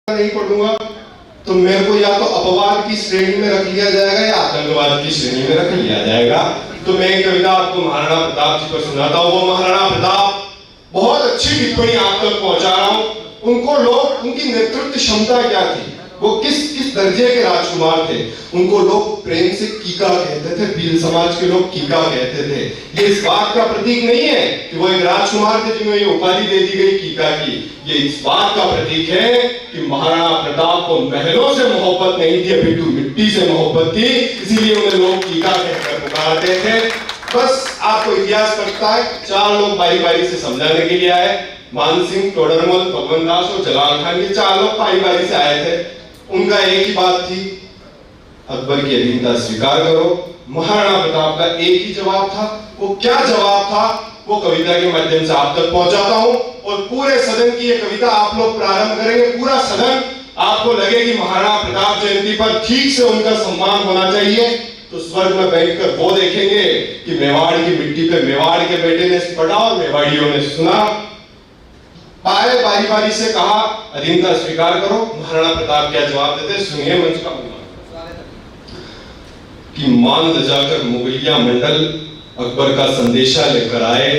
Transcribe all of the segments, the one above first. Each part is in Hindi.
नहीं पढ़ूंगा तो मेरे को या तो अपवाद की श्रेणी में रख लिया जाएगा या आतंकवाद की श्रेणी में रख लिया जाएगा। तो मैं एक कविता आपको महाराणा प्रताप जी पर सुनाता हूँ। वो महाराणा प्रताप बहुत अच्छी टिप्पणी आप तक पहुंचा रहा हूँ। उनको लोग, उनकी नेतृत्व क्षमता क्या थी, वो किस दर्जे के राजकुमार थे। उनको लोग प्रेम से कीका कहते थे, भील समाज के लोग कीका कहते थे। ये इस बात का प्रतीक नहीं है कि वो एक राजकुमार थे जिन्हें ये उपाधि दे दी गई कीका की। ये इस बात का प्रतीक है कि महाराणा प्रताप को महलों से मोहब्बत नहीं थी, अपितु मिट्टी से मोहब्बत थी, इसीलिए उन्हें लोग कीका कहकर पुकारते थे। बस आपको इतिहास पढ़ता है, चार लोग बारी बारी से समझाने के लिए आए। मानसिंह, टोडरमल, भगवान दास और जलाल खान, ये चार लोग बारी बारी से आए थे। उनका एक ही बात थी, अकबर की अधीनता स्वीकार करो। महाराणा प्रताप का एक ही जवाब था। वो क्या जवाब था वो कविता के माध्यम से आप तक पहुंचाता हूं। और पूरे सदन की ये कविता आप लोग प्रारंभ करेंगे, पूरा सदन आपको लगे कि महाराणा प्रताप जयंती पर ठीक से उनका सम्मान होना चाहिए। तो स्वर्ग में बैठकर वो देखेंगे कि मेवाड़ की मिट्टी पे मेवाड़ के बेटे ने पढ़ा और मेवाड़ियों ने सुना। पाए बारी बारी से कहा अधीनता स्वीकार करो। महाराणा प्रताप क्या जवाब देते, सुनिए मंच का कि मान लजाकर मुगलिया मंडल अकबर का संदेशा लेकर आए,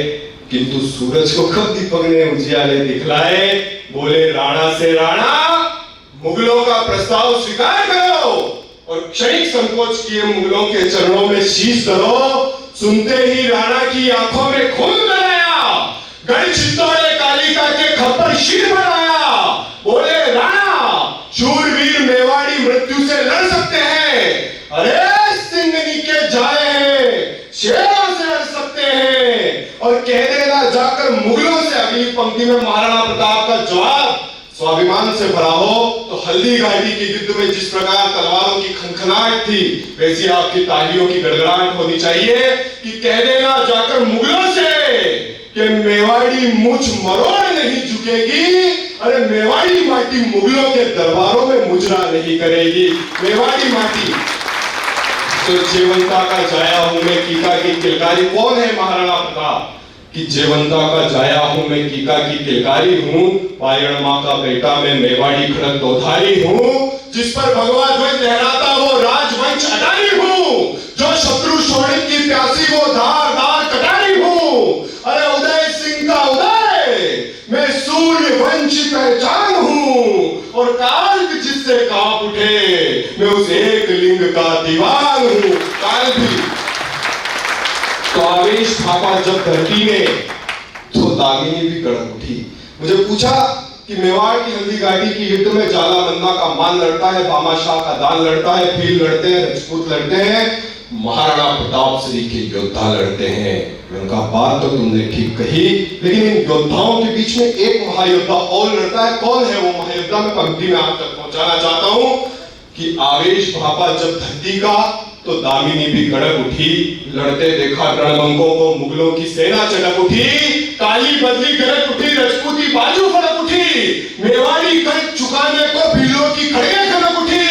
किंतु सूरज को कब दीपक ने उजियाले दिखलाए। बोले राणा से राणा, मुगलों का प्रस्ताव स्वीकार करो। और क्षणिक संकोच किए मुगलों के चरणों में शीश धरो। सुनते ही राणा की आंखों में खून बनाया, गढ़ चित्तौड़े कालिका के खप्पर शीर बनाया। बोले राणा, शूरवीर मेवाड़ी मृत्यु से लड़ सकते हैं, अरे सिंगनी के जाए हैं, शेरों से लड़ सकते हैं। और कह देना जाकर मुगलों से, अगली पंक्ति में महाराणा प्रताप का जवाब स्वाभिमान से भरा हो। तो हल्दी घाटी के युद्ध में जिस प्रकार तलवारों की खनखनाहट थी, वैसी आपकी तालियों की गड़गड़ाहट होनी चाहिए कि कह देना जाकर मुगलों से कि मेवाड़ी मुझ मरोड़ नहीं झुकेगी। अरे मेवाड़ी माटी मुगलों के दरबारों में मुजरा नहीं करेगी। मेवाड़ी माटी तो जेवंता का जाया हूं मैं कीका की किलकारी। कौन है महाराणा प्रताप कि जेवंता का जाया हूं मैं कीका की किलकारी हूं। पायण मां का बेटा मैं मेवाड़ी खड़क दोधारी हूं। जिस पर भगवा ध्वज लहराता वो राजवंश अटारी हूं। जो शत्रु शोणित की प्यासी वो धारदार कटारी हूं। अरे उदय सिंह का उदय, मैं सूर्य वंश पहचान हूं। और काल जिससे कांप उठे, मैं उस एक लिंग का दीवान हूं। काल भी तो आवेश भापा जब धरती में, तो दामिनी भी कड़क उठी। मुझे पूछा कि मेवाड़ की हल्दी घाटी की युद्ध में जालामंदा का मान लड़ता है, बामाशाह का दान लड़ता है, भील लड़ते हैं, राजपूत लड़ते हैं, महाराणा प्रताप श्री के योद्धा लड़ते हैं। उनका बात तो तुमने ठीक कही, लेकिन इन योद्धाओं के बीच में एक महायोद्धा और लड़ता है। कौन है वो महायोद्धा? मैं पंक्ति में आप तक पहुंचाना चाहता हूं कि आवेश भापा जब धरती का, तो दामिनी भी कड़क उठी। लड़ते देखा रणबंकों को मुगलों की सेना चढ़क उठी। काली बदली गरज उठी, राजपूती बाजू फड़क उठी। मेवाड़ी कंठ चुकाने को भीलों की खड़गे खनक उठी।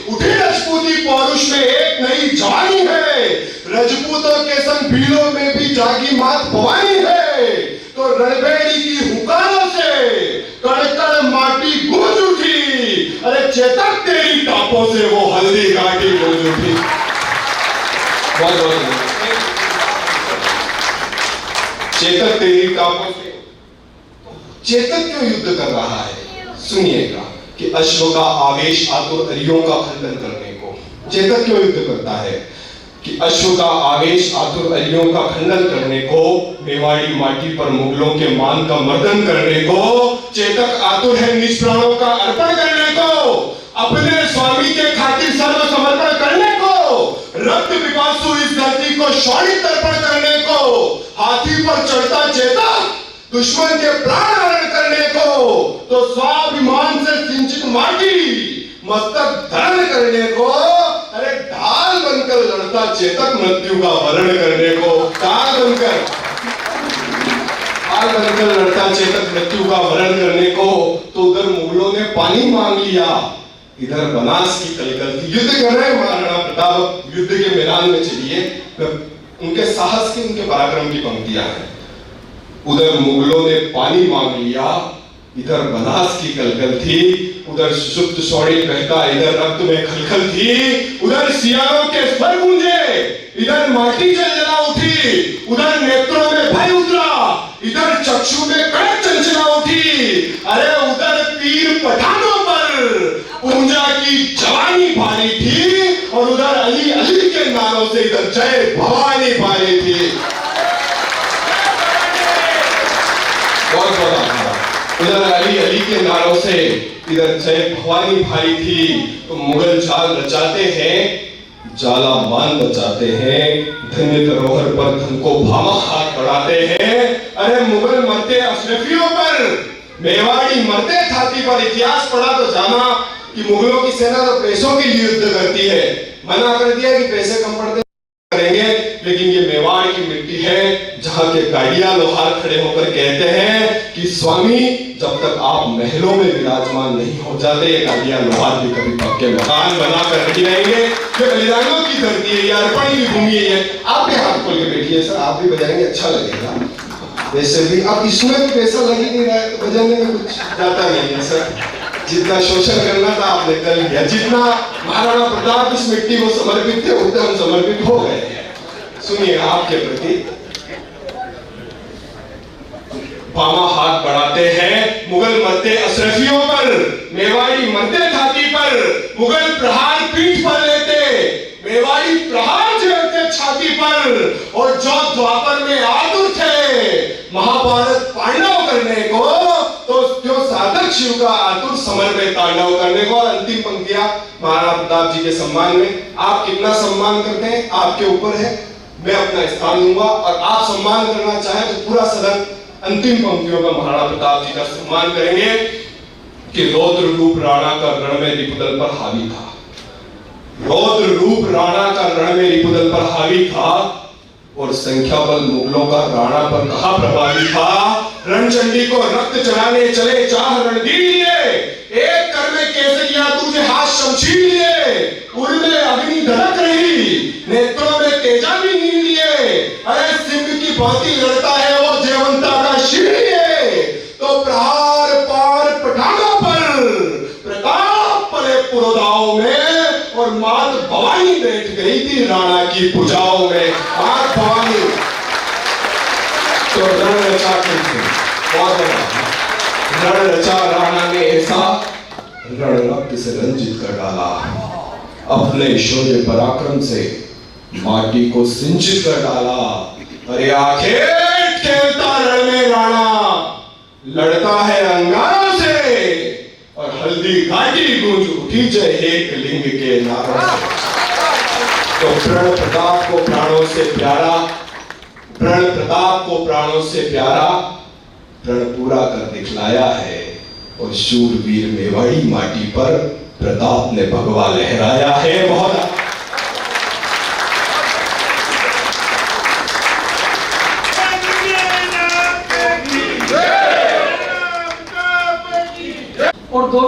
उठी राजपूती पौरुष में एक नई जवानी है। राजपूतों के संग भीलों में भी जागी मात भवानी है। तो रणबेड़ी की हुकारों से कड़कड़ माटी गूंज उठी। अरे चेतक तेरी टापों से वो हल्दी घाटी गूंज उठी। चेतक तेरी टापों से। चेतक क्यों युद्ध कर रहा है? सुनिएगा कि अश्व का आवेश आतुर अरियों का खंडन करने को। चेतक क्यों युद्ध करता है कि अश्व का आवेश आतुर अरियों का खंडन करने को, मेवाड़ी माटी पर मुगलों के मान का मर्दन करने को। चेतक आतुर है निज प्राणों का अर्पण करने को, अपने स्वामी के खातिर सर्व समर्पण करने को। रक्त पिपासु इस धरती को शौर्य तर्पण करने को। हाथी पर चढ़ता चेतक दुश्मन के प्राण हरण करने को। तो स्वाभिमान से सिंचित माटी मस्तक धारण करने को। अरे ढाल बनकर लड़ता चेतक मृत्यु का वरण करने को। ढाल बनकर लड़ता चेतक मृत्यु का वरण करने को। तो उधर मुगलों ने पानी मांग लिया, इधर बनास की कलकल थी। युद्ध कर रहे हैं महाराणा प्रताप, युद्ध के मैदान में चलिए। उनके साहस की, उनके पराक्रम की पंक्तियां हैं। उधर मुगलों ने पानी मांग लिया, इधर बनास की कलकल थी, उधर सुप्त सौड़ी बहता, इधर रक्त में खलखल थी, उधर सियारों के स्वर गूंजे, इधर माटी जलजला उठी, उधर नेत्रों में भय उतरा, इधर चक्षु में कड़क चंचला उठी। अरे उधर पीर पठानों पर पूंजा की जवानी भारी थी, और उधर अली अली के नारों से इधर जय भवानी भारी थी। बहुत बड़ा था। उधर अली अली के नारों से इधर जय भवानी भारी थी। तो मुगल जाल रचाते हैं, जाला मान बचाते हैं, धन्य धरोहर पर धन को भामा हाथ बढ़ाते हैं। अरे मुगल मरते अशरफियों पर, मेवाड़ी मरते छाती पर। इतिहास पढ़ा तो जाना कि मुगलों की सेना तो पैसों के लिए युद्ध करती है, मना कर दिया कि पैसे कम पड़ते करेंगे, लेकिन ये मेवाड़ की मिट्टी है जहां के गाड़िया लोहार खड़े होकर कहते हैं कि स्वामी जब तक आप महलों में विराजमान नहीं हो जाते, ये गाड़िया लोहार भी कभी पक्के मकान बनाकर नहीं रहेंगे। ये बलिदानों की धरती है, ये अर्पण की भूमि है। आप भी हाथ खोल के बैठिए सर, आप भी बजाएंगे अच्छा लगेगा। वैसे भी अब इसमें भी पैसा लग ही नहीं रहा है, तो बजाने में कुछ जाता नहीं है सर। जितना शोषण करना था आपने कर लिया, जितना महाराणा प्रताप इस मिट्टी को समर्पित थे उतना हम समर्पित हो गए। सुनिए आपके प्रति भामा हाथ बढ़ाते हैं, मुगल मरते अशरफियों पर, मेवाड़ी मरते छाती पर, मुगल प्रहार पीठ पर लेते, मेवाड़ी प्रहार झेलते छाती पर। और जो द्वापर में आतुर थे महाभारत पांडव करने को, तो जो साधक शिव का आतुर समर में तांडव करने को। और अंतिम पंक्तियां महाराणा प्रताप जी के सम्मान में। आप कितना सम्मान करते हैं आपके ऊपर है, मैं अपना स्थान दूंगा, और आप सम्मान करना चाहें तो पूरा सदन अंतिम पंक्तियों का महाराणा प्रताप जी का सम्मान करेंगे कि रौद्र रूप राणा का रण में रिपुदल पर हावी था। रौद्र रूप राणा का रण में रिपुदल पर हावी था, और संख्या बल मुगलों का राणा पर कहा प्रभावी था। रणचंडी को रक्त चढ़ाने चले चाह रणधीर लिए, एक कर में केसरिया तुझे हाथ शमशीर लिए, उर में अग्नि धड़क रही, नेत्रों में तेजा भी नील लिए। अरे सिंह की भांति लड़ता है वो जयवंता का शीर लिए, तो प्रहार पार पठानों पर, प्रताप पले पुरोधाओं में, और मात भवानी बैठ गई थी राणा की भुजाओं में। मात भवानी तो रण रचा करते, बहुत बड़ा रण रचा राणा ने ऐसा, रण रक्त से रंजित कर डाला, अपने शौर्य पराक्रम से माटी को सिंचित कर डाला। अरे आखिर खेलता रण में राणा, लड़ता है अंगारों से, और हल्दी घाटी गूंज उठी जय एक लिंग के नारों से। तो प्रण प्रताप को प्राणों से प्यारा, प्रण प्रताप को प्राणों से प्यारा, प्रण पूरा कर दिखलाया है, और शूरवीर मेवाड़ी माटी पर प्रताप ने भगवा लहराया है। बहुत